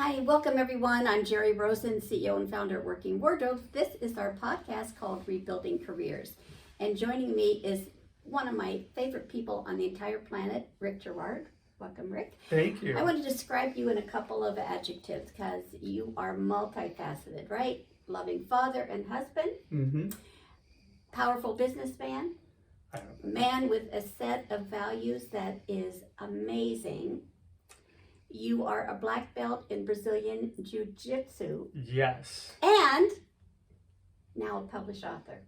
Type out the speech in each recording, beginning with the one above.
Hi, welcome everyone. I'm Jerri Rosen, CEO and founder of Working Wardrobe. This is our podcast called Rebuilding Careers. And joining me is one of my favorite people on the entire planet, Rick Gerard. Welcome, Rick. Thank you. I want to describe you in a couple of adjectives because you are multifaceted, right? Loving father and husband, powerful businessman, man with a set of values that is amazing. You are a black belt in Brazilian Jiu-Jitsu. Yes. And now a published author.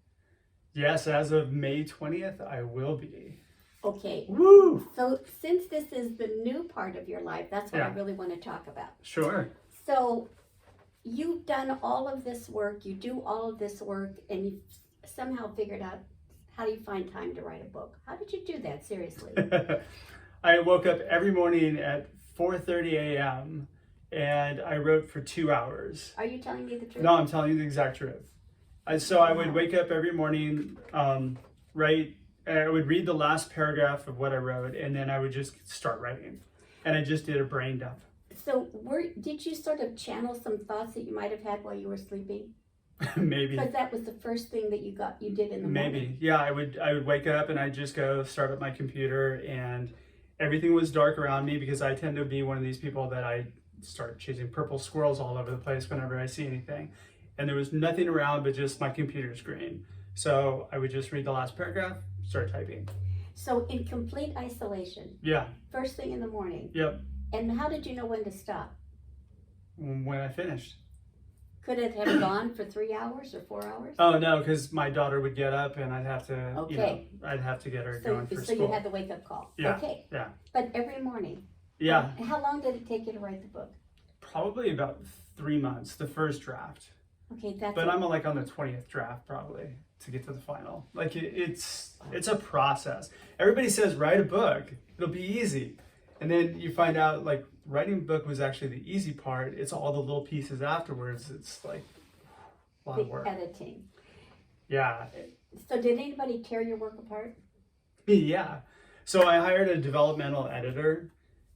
Yes, as of May 20th, I will be. Okay. Woo! So since this is the new part of your life, that's what I really want to talk about. Sure. So you've done all of this work, you do all of this work, and you've somehow figured out how do you find time to write a book? How did you do that, seriously? I woke up every morning at 4:30 a.m. and I wrote for 2 hours. Are you telling me the truth? No, I'm telling you the exact truth. So I would wake up every morning, write, I would read the last paragraph of what I wrote, and then I would just start writing. And I just did a brain dump. So did you sort of channel some thoughts that you might have had while you were sleeping? Maybe. Because that was the first thing that you did in the morning. Maybe. Yeah, I would wake up and I'd just go start up my computer, and everything was dark around me because I tend to be one of these people that I start chasing purple squirrels all over the place whenever I see anything. And there was nothing around but just my computer screen. So I would just read the last paragraph, start typing. So in complete isolation. Yeah. First thing in the morning. Yep. And how did you know when to stop? When I finished. Could it have gone for 3 hours or 4 hours? Oh no, because my daughter would get up and I'd have to, I'd have to get her going for school. So you had the wake up call. Yeah. Okay. Yeah. But every morning. Yeah. How long did it take you to write the book? Probably about 3 months, the first draft. Okay, But I'm like on the 20th draft probably to get to the final. Like it's a process. Everybody says write a book, it'll be easy, and then you find out like writing a book was actually the easy part. It's all the little pieces afterwards. It's like a lot of work. Editing. Yeah. So did anybody tear your work apart? Yeah. So I hired a developmental editor.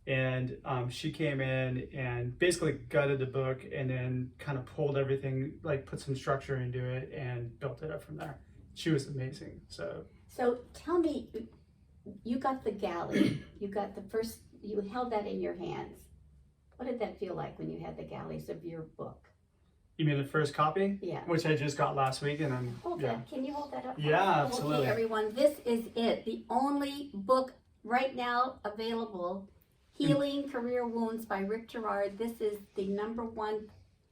And she came in and basically gutted the book and then kind of pulled everything, like put some structure into it and built it up from there. She was amazing. So tell me, you got the galley, you held that in your hands. What did that feel like when you had the galleys of your book? You mean the first copy? Yeah. Which I just got last week, and I'm that. Can you hold that up? Yeah, absolutely. Okay, everyone, this is it. The only book right now available. Healing Career Wounds by Rick Gerard. This is the #1.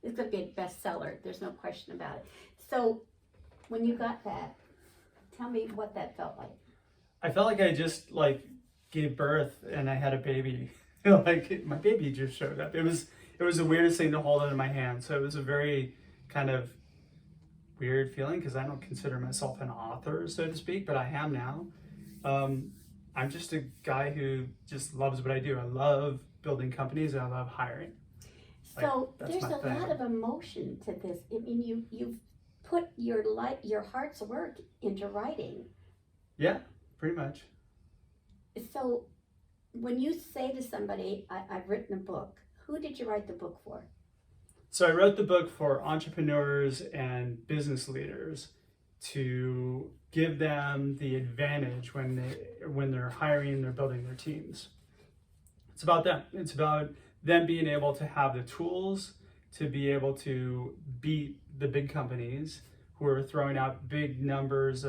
It's going to be a bestseller. There's no question about it. So when you got that, tell me what that felt like. I felt like I just like gave birth and I had a baby. Like my baby just showed up. It was the weirdest thing to hold it in my hand. So it was a very kind of weird feeling because I don't consider myself an author, so to speak, but I am now. I'm just a guy who just loves what I do. I love building companies and I love hiring. So there's a lot of emotion to this. I mean, you've put your heart's work into writing. Yeah, pretty much. So when you say to somebody, I've written a book, who did you write the book for? So I wrote the book for entrepreneurs and business leaders to give them the advantage when they're hiring, they're building their teams. It's about them. It's about them being able to have the tools to be able to beat the big companies who are throwing out big numbers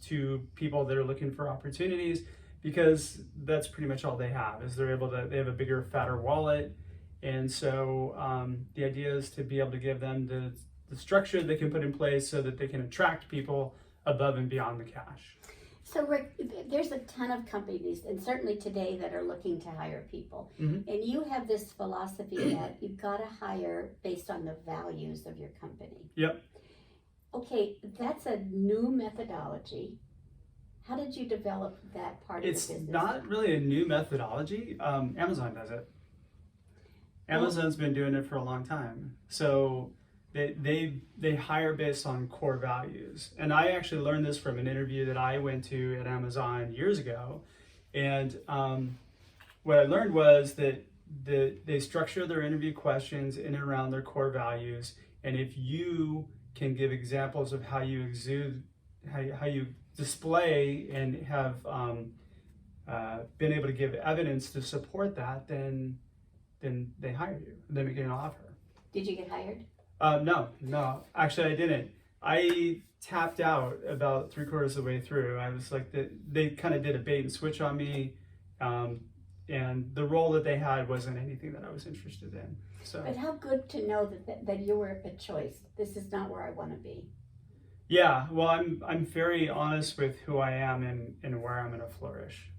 to people that are looking for opportunities, because that's pretty much all they have. Is they have a bigger, fatter wallet, and so the idea is to be able to give them the structure they can put in place so that they can attract people above and beyond the cash. So Rick, there's a ton of companies, and certainly today, that are looking to hire people. And you have this philosophy that you've got to hire based on the values of your company. Yep. Okay, that's a new methodology. How did you develop that part of the business? It's not really a new methodology. Amazon does it. Amazon's been doing it for a long time. So they hire based on core values. And I actually learned this from an interview that I went to at Amazon years ago. And what I learned was that they structure their interview questions in and around their core values. And if you can give examples of how you exude, how you display and have been able to give evidence to support that, then they hire you. They make you an offer. Did you get hired? No, actually I didn't. I tapped out about 3/4 of the way through. I was like, they kind of did a bait and switch on me. And the role that they had wasn't anything that I was interested in. So. But how good to know that you were a choice. This is not where I want to be. Yeah, well, I'm very honest with who I am and where I'm going to flourish.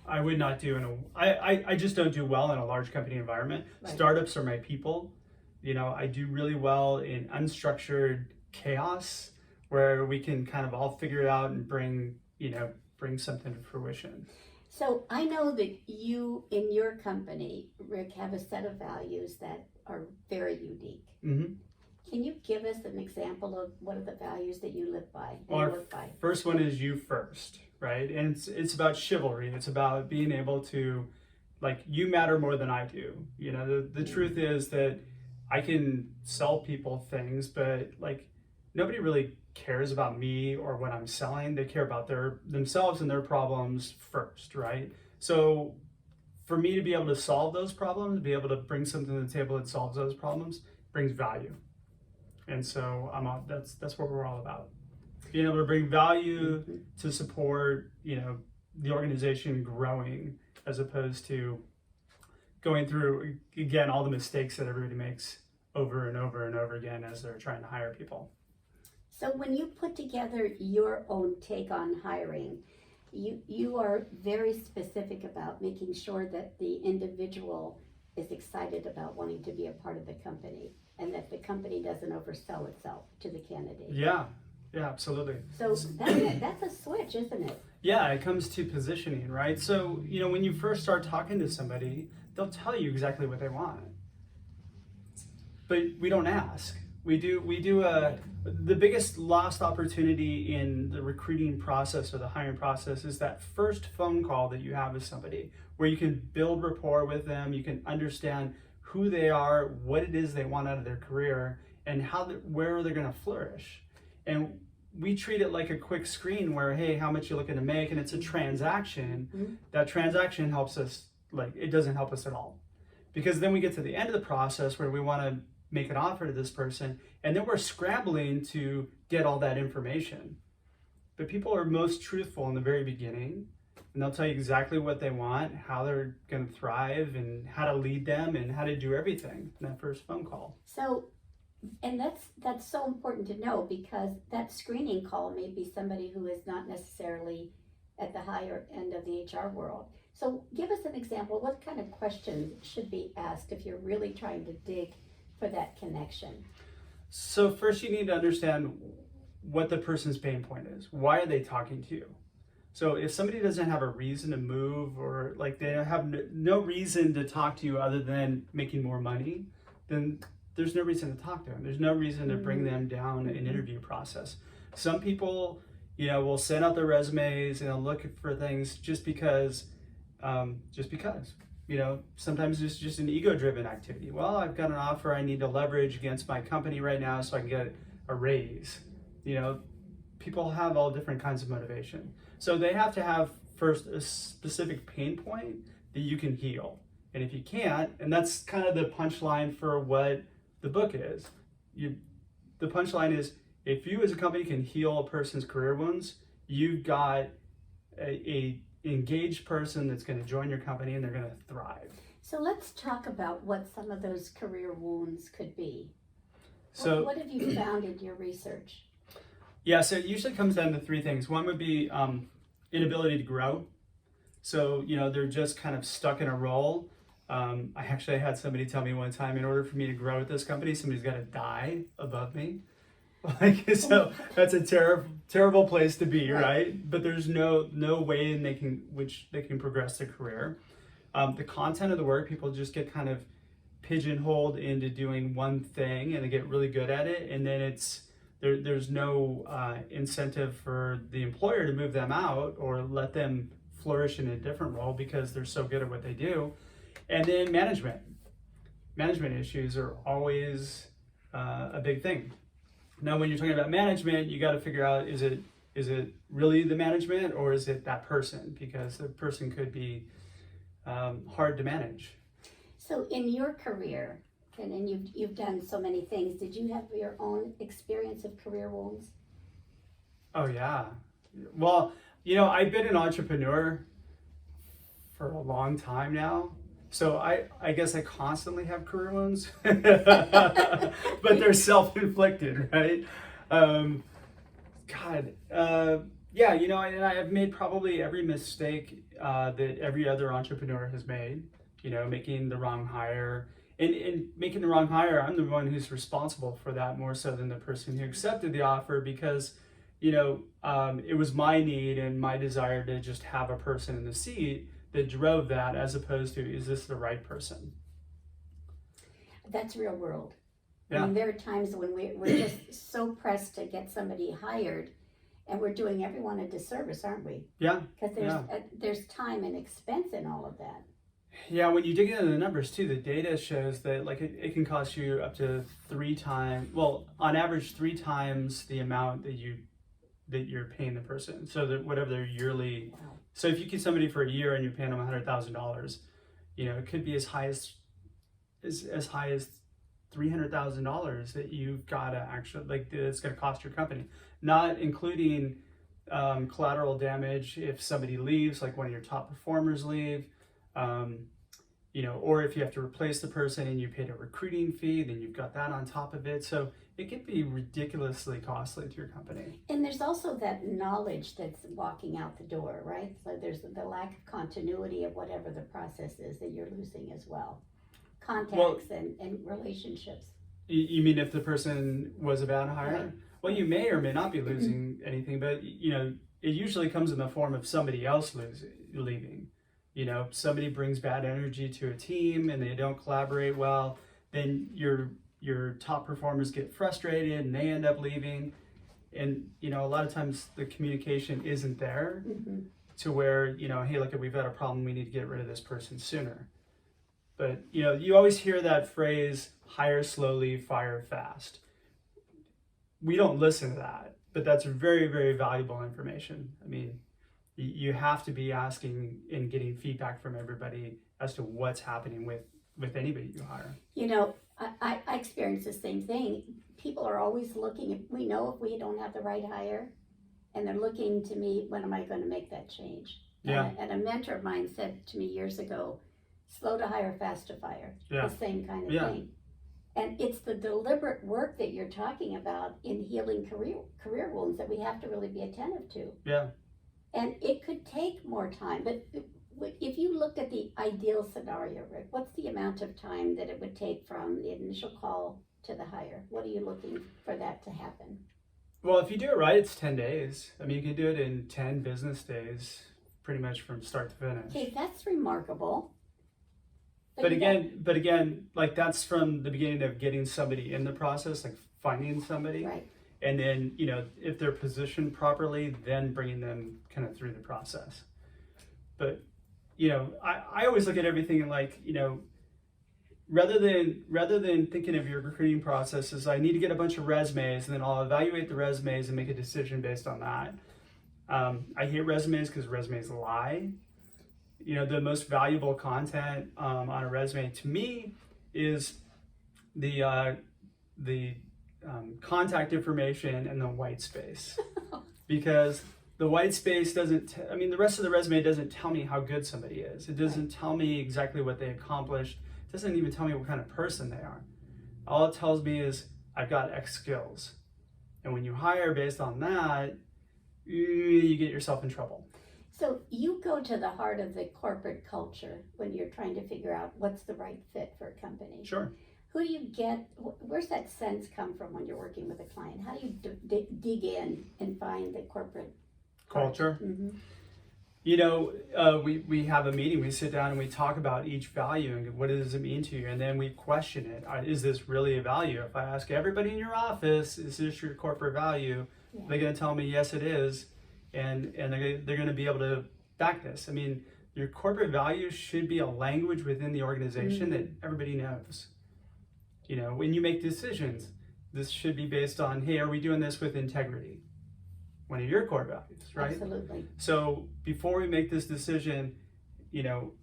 I would not do I just don't do well in a large company environment. Right. Startups are my people. You know, I do really well in unstructured chaos where we can kind of all figure it out and bring something to fruition. So I know that you, in your company, Rick, have a set of values that are very unique. Mm-hmm. Can you give us an example of what are the values that you live by and work by? First one is you first, right? And it's about chivalry. It's about being able to, like, you matter more than I do. You know, the truth is that I can sell people things, but like nobody really cares about me or what I'm selling. They care about themselves and their problems first, right? So for me to be able to solve those problems, be able to bring something to the table that solves those problems, brings value. And so that's what we're all about. Being able to bring value to support, the organization growing, as opposed to going through, again, all the mistakes that everybody makes over and over and over again as they're trying to hire people. So when you put together your own take on hiring, you are very specific about making sure that the individual is excited about wanting to be a part of the company and that the company doesn't oversell itself to the candidate. Yeah, absolutely. So that's a switch, isn't it? Yeah, it comes to positioning, right? So, when you first start talking to somebody, they'll tell you exactly what they want. But we don't ask. The biggest lost opportunity in the recruiting process or the hiring process is that first phone call that you have with somebody where you can build rapport with them, you can understand who they are, what it is they want out of their career, and where they're going to flourish. And we treat it like a quick screen where, hey, how much you looking to make? And it's a transaction. Mm-hmm. That transaction helps us, it doesn't help us at all. Because then we get to the end of the process where we want to make an offer to this person, and then we're scrambling to get all that information. But people are most truthful in the very beginning, and they'll tell you exactly what they want, how they're going to thrive, and how to lead them, and how to do everything in that first phone call. So, and that's so important to know, because that screening call may be somebody who is not necessarily at the higher end of the HR world. So give us an example. What kind of questions should be asked if you're really trying to dig for that connection? So first you need to understand what the person's pain point is. Why are they talking to you? So if somebody doesn't have a reason to move, or they have no reason to talk to you other than making more money, then there's no reason to talk to them. There's no reason to bring them down an interview process. Some people, will send out their resumes and they'll look for things just because. Sometimes it's just an ego-driven activity. Well, I've got an offer I need to leverage against my company right now so I can get a raise. People have all different kinds of motivation. So they have to have first a specific pain point that you can heal. And if you can't, and that's kind of the punchline for what the book is. The punchline is, if you as a company can heal a person's career wounds, you've got a engaged person that's going to join your company and they're going to thrive. So let's talk about what some of those career wounds could be. So what have you found in your research? Yeah, so it usually comes down to three things. One would be inability to grow. So, they're just kind of stuck in a role. I actually had somebody tell me one time, in order for me to grow at this company, somebody's got to die above me. So that's a terrible place to be, right? But there's no way in which they can progress their career. The content of the work, people just get kind of pigeonholed into doing one thing and they get really good at it, and then there's no incentive for the employer to move them out or let them flourish in a different role because they're so good at what they do. And then management issues are always a big thing. Now, when you're talking about management, you got to figure out, is it really the management, or is it that person? Because the person could be hard to manage. So in your career, and you've done so many things, did you have your own experience of career wounds? Oh yeah. Well, I've been an entrepreneur for a long time now. So I guess I constantly have career wounds, but they're self-inflicted, right? Yeah, and I have made probably every mistake that every other entrepreneur has made, making the wrong hire. And making the wrong hire, I'm the one who's responsible for that more so than the person who accepted the offer, because, it was my need and my desire to just have a person in the seat that drove that, as opposed to, is this the right person? That's real world. Yeah. I mean, there are times when we're just so pressed to get somebody hired, and we're doing everyone a disservice, aren't we? Yeah. Because there's time and expense in all of that. Yeah, when you dig into the numbers too, the data shows that it can cost you up to 3 times, well, on average 3 times the amount that you're paying the person. So that whatever their yearly, wow. So if you get somebody for a year and you're paying them $100,000, it could be as high as $300,000 that you've got to actually, it's going to cost your company, not including collateral damage if somebody leaves, like one of your top performers leave. Or if you have to replace the person and you paid a recruiting fee, then you've got that on top of it. So it can be ridiculously costly to your company. And there's also that knowledge that's walking out the door, right? So there's the lack of continuity of whatever the process is that you're losing as well. Contacts and relationships. You mean if the person was a bad hire? Right. Well, you may or may not be losing anything, but it usually comes in the form of somebody else leaving. Somebody brings bad energy to a team and they don't collaborate well, then your top performers get frustrated and they end up leaving. And, a lot of times the communication isn't there to where, hey, look, we've got a problem, we need to get rid of this person sooner. But, you always hear that phrase, hire slowly, fire fast. We don't listen to that, but that's very, very valuable information. I mean, you have to be asking and getting feedback from everybody as to what's happening with anybody you hire. I experience the same thing. People are always looking, we know if we don't have the right hire, and they're looking to me, when am I going to make that change? Yeah. And a mentor of mine said to me years ago, slow to hire, fast to fire. Yeah. The same kind of thing. And it's the deliberate work that you're talking about in healing career wounds that we have to really be attentive to. Yeah. And it could take more time, but if you looked at the ideal scenario, Rick, what's the amount of time that it would take from the initial call to the hire? What are you looking for that to happen? Well, if you do it right, it's 10 days. I mean, you can do it in 10 business days, pretty much from start to finish. Okay, that's remarkable. But again, like that's from the beginning of getting somebody in the process, like finding somebody. Right. And then, if they're positioned properly, then bringing them kind of through the process. But, I always look at everything like, rather than thinking of your recruiting process as I need to get a bunch of resumes and then I'll evaluate the resumes and make a decision based on that. I hate resumes because resumes lie. The most valuable content on a resume to me is the contact information and the white space, because the white space doesn't, the rest of the resume doesn't tell me how good somebody is. It doesn't tell me exactly what they accomplished. It doesn't even tell me what kind of person they are. All it tells me is I've got X skills. And when you hire based on that, you get yourself in trouble. So you go to the heart of the corporate culture when you're trying to figure out what's the right fit for a company. Sure. Who do you get, where's that sense come from when you're working with a client? How do you dig in and find the corporate culture? Mm-hmm. We have a meeting, we sit down and we talk about each value and what does it mean to you, and then we question it. Is this really a value? If I ask everybody in your office, is this your corporate value? Yeah. They're going to tell me yes it is, and they're going to be able to back this. your corporate values should be a language within the organization that everybody knows. You know, when you make decisions, this should be based on, hey, are we doing this with integrity? One of your core values, right? Absolutely. So before we make this decision, you know,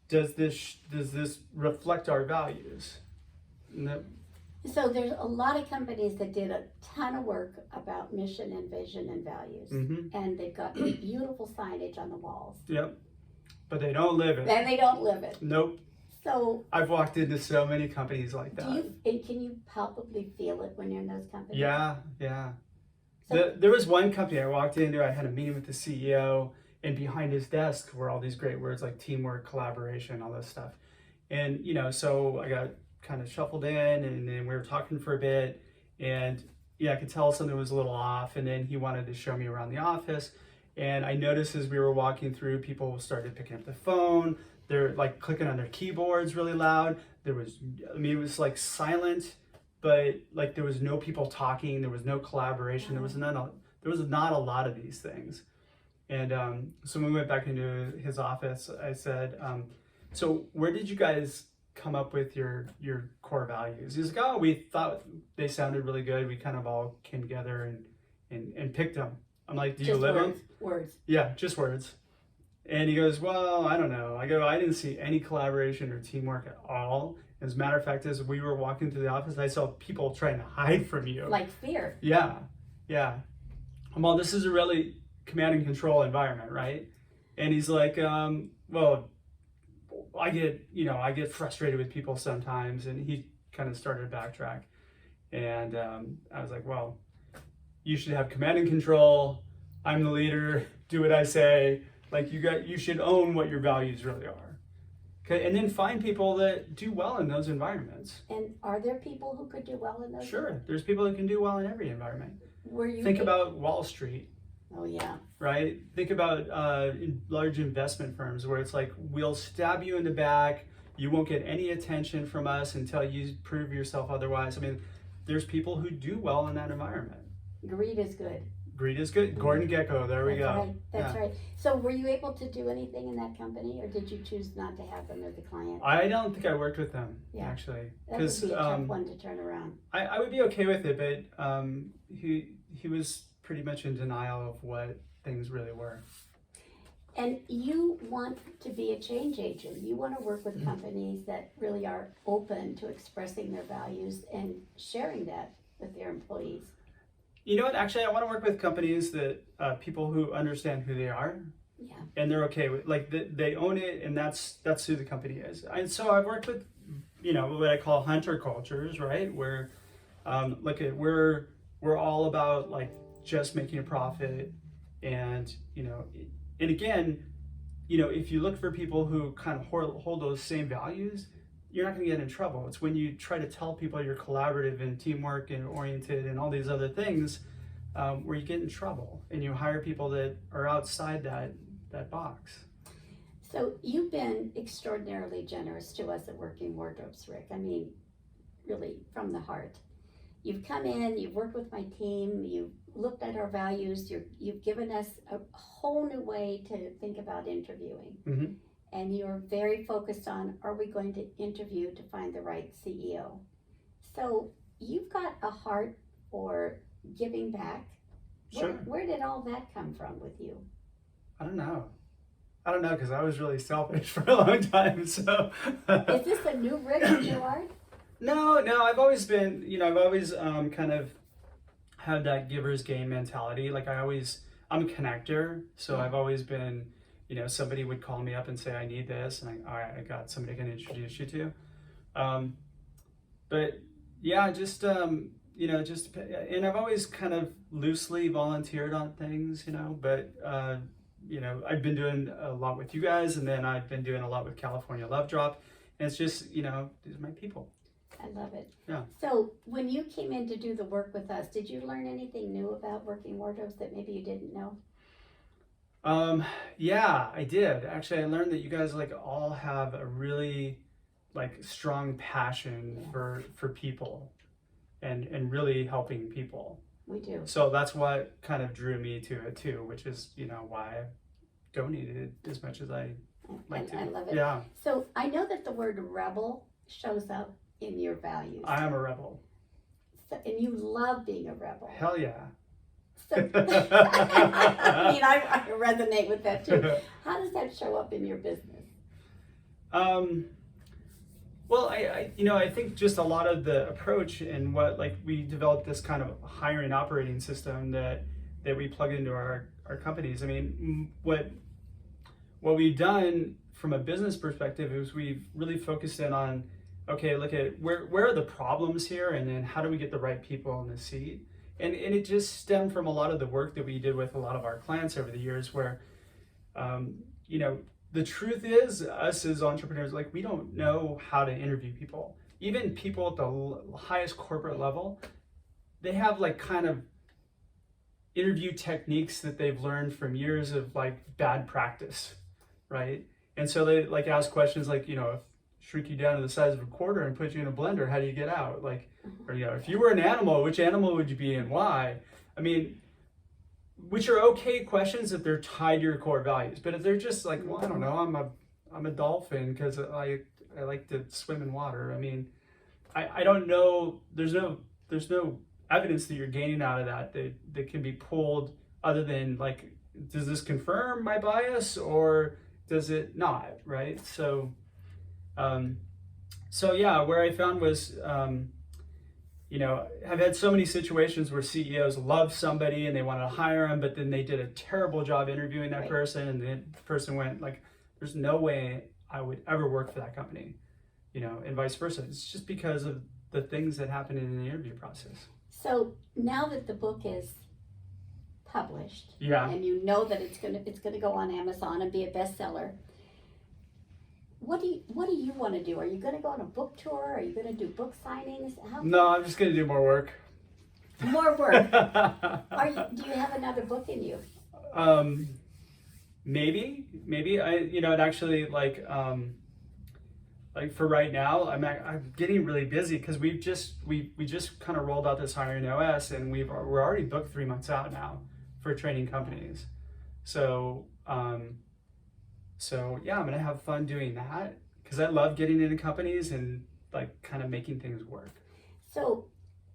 does this reflect our values? So there's a lot of companies that did a ton of work about mission and vision and values, and they've got beautiful signage on the walls. Yep, but they don't live it. And they don't live it. Nope. So I've walked into so many companies like that. Can you palpably feel it when you're in those companies? Yeah, yeah. So, There was one company I walked into, I had a meeting with the CEO, and behind his desk were all these great words like teamwork, collaboration, all this stuff. And, you know, so I got kind of shuffled in, and then we were talking for a bit, and yeah, I could tell something was a little off, and then he wanted to show me around the office, and I noticed as we were walking through, people started picking up the phone, they're like clicking on their keyboards really loud. It was like silent, but like there was no people talking, there was no collaboration, there was not a lot of these things. And so when we went back into his office, I said, so where did you guys come up with your core values? He's like, oh, we thought they sounded really good. We kind of all came together and picked them. I'm like, do you live them? Words. Yeah, just words. And he goes, well, I don't know. I go, I didn't see any collaboration or teamwork at all. As a matter of fact, as we were walking through the office, I saw people trying to hide from you. Like fear. Yeah, yeah. Well, this is a really command and control environment, right? And he's like, well, I get frustrated with people sometimes. And he kind of started to backtrack. And I was like, well, you should have command and control. I'm the leader. Do what I say. Like you should own what your values really are. Okay, and then find people that do well in those environments. And are there people who could do well in those? Sure, there's people who can do well in every environment. Think about Wall Street. Oh yeah. Right? Think about large investment firms where it's like, we'll stab you in the back. You won't get any attention from us until you prove yourself otherwise. I mean, there's people who do well in that environment. Greed is good. Greed is good. Gordon Gekko, there we go. Right. That's right. So were you able to do anything in that company, or did you choose not to have them as a client? I don't think I worked with them, actually. That would be a tough one to turn around. I would be okay with it, but he was pretty much in denial of what things really were. And you want to be a change agent. You want to work with companies that really are open to expressing their values and sharing that with their employees. You know what? Actually, I want to work with companies that people who understand who they are, and they're okay with, like they own it, and that's who the company is. And so I've worked with, you know, what I call hunter cultures, right? Where, we're all about like just making a profit, and you know, and again, you know, if you look for people who kind of hold those same values, you're not going to get in trouble. It's when you try to tell people you're collaborative and teamwork and oriented and all these other things where you get in trouble, and you hire people that are outside that box. So you've been extraordinarily generous to us at Working Wardrobes, Rick. I mean, really from the heart. You've come in, you've worked with my team, you've looked at our values, you've given us a whole new way to think about interviewing. Mm-hmm. And you're very focused on, are we going to interview to find the right CEO? So you've got a heart for giving back. Sure. Where did all that come from with you? I don't know, because I was really selfish for a long time, so. Is this a new Rick that you are? No, I've always been, you know, I've always kind of had that giver's gain mentality. Like I'm a connector, so I've always been, you know, somebody would call me up and say, I need this, and all right, I got somebody I can introduce you to. But yeah, you know, and I've always kind of loosely volunteered on things, you know, but, you know, I've been doing a lot with you guys, and then I've been doing a lot with California Love Drop, and it's just, you know, these are my people. I love it. Yeah. So when you came in to do the work with us, did you learn anything new about Working Wardrobes that maybe you didn't know? Yeah, I did. Actually, I learned that you guys like all have a really like strong passion for people and really helping people. We do. So that's what kind of drew me to it too, which is, you know, why I donated as much as I like to. I love it. Yeah. So I know that the word rebel shows up in your values. I am a rebel. So, and you love being a rebel. Hell yeah. So, I mean, I resonate with that too. How does that show up in your business? Well, I think just a lot of the approach and what, like, we developed this kind of hiring operating system that we plug into our companies. I mean, what we've done from a business perspective is we've really focused in on, okay, look at where are the problems here, and then how do we get the right people in the seat? And it just stemmed from a lot of the work that we did with a lot of our clients over the years where, the truth is, us as entrepreneurs, like, we don't know how to interview people. Even people at the highest corporate level, they have like kind of interview techniques that they've learned from years of like bad practice, right? And so they like ask questions like, shrink you down to the size of a quarter and put you in a blender, how do you get out? Like, or, if you were an animal, which animal would you be and why? I mean, which are okay questions if they're tied to your core values. But if they're just like, well, I don't know, I'm a dolphin because I like to swim in water. I mean, I don't know. There's no evidence that you're gaining out of that can be pulled other than like, does this confirm my bias or does it not? Right. So yeah, where I found was, I've had so many situations where CEOs love somebody and they want to hire them, but then they did a terrible job interviewing that person, and the person went like, there's no way I would ever work for that company, and vice versa. It's just because of the things that happen in the interview process. So now that the book is published, yeah, and you know that it's gonna go on Amazon and be a bestseller, what do you want to do? Are you going to go on a book tour? Are you going to do book signings? No, I'm just going to do more work. More work. Do you have another book in you? Maybe. It actually like for right now, I'm getting really busy because we just kind of rolled out this HireOS, and we're already booked 3 months out now for training companies. So yeah, I'm gonna have fun doing that because I love getting into companies and like kind of making things work. So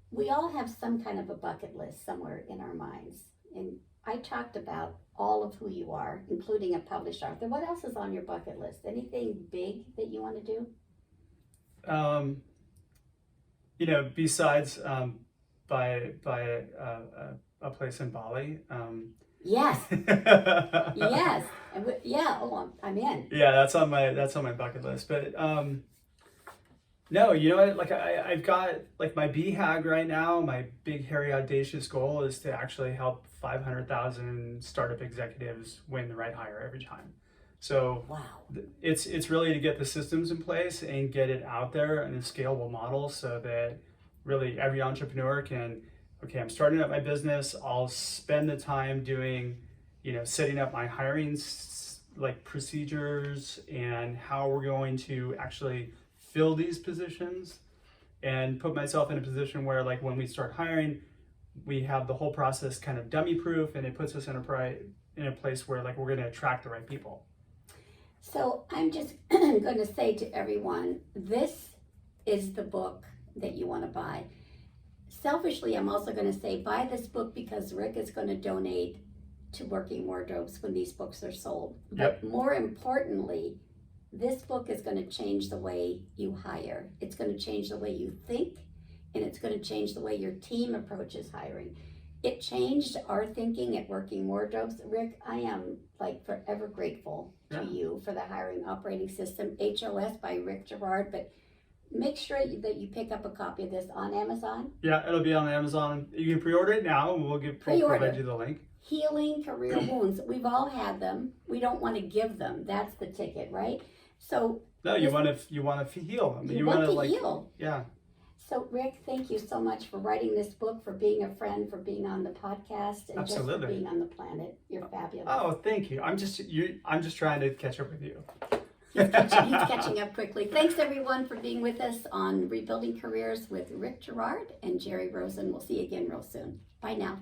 we all have some kind of a bucket list somewhere in our minds, and I talked about all of who you are, including a published author. What else is on your bucket list? Anything big that you want to do? Besides buy a place in Bali. Yes. Yes. Yeah. Oh, I'm in. Yeah, that's on my bucket list. But no, you know what? Like I've got like my BHAG right now. My big, hairy, audacious goal is to actually help 500,000 startup executives win the right hire every time. So wow, it's really to get the systems in place and get it out there in a scalable model so that really every entrepreneur can. Okay, I'm starting up my business. I'll spend the time doing, setting up my hiring like procedures and how we're going to actually fill these positions, and put myself in a position where like when we start hiring, we have the whole process kind of dummy proof, and it puts us in a place where like we're going to attract the right people. So I'm just going to say to everyone, this is the book that you want to buy. Selfishly, I'm also going to say buy this book because Rick is going to donate to Working Wardrobes when these books are sold. Yep. But more importantly, this book is going to change the way you hire. It's going to change the way you think, and it's going to change the way your team approaches hiring. It changed our thinking at Working Wardrobes. Rick, I am like forever grateful to you for the hiring operating system, HOS by Rick Girard. But make sure that you pick up a copy of this on Amazon. Yeah, it'll be on Amazon. You can pre-order it now, and we'll provide you the link. Healing career wounds. We've all had them. We don't want to give them. That's the ticket, right? So no, you want to heal them. You want to heal. Yeah. So Rick, thank you so much for writing this book, for being a friend, for being on the podcast, and just for being on the planet. You're fabulous. Oh, thank you. I'm just trying to catch up with you. He's catching up quickly. Thanks everyone for being with us on Rebuilding Careers with Rick Girard and Jerry Rosen. We'll see you again real soon. Bye now.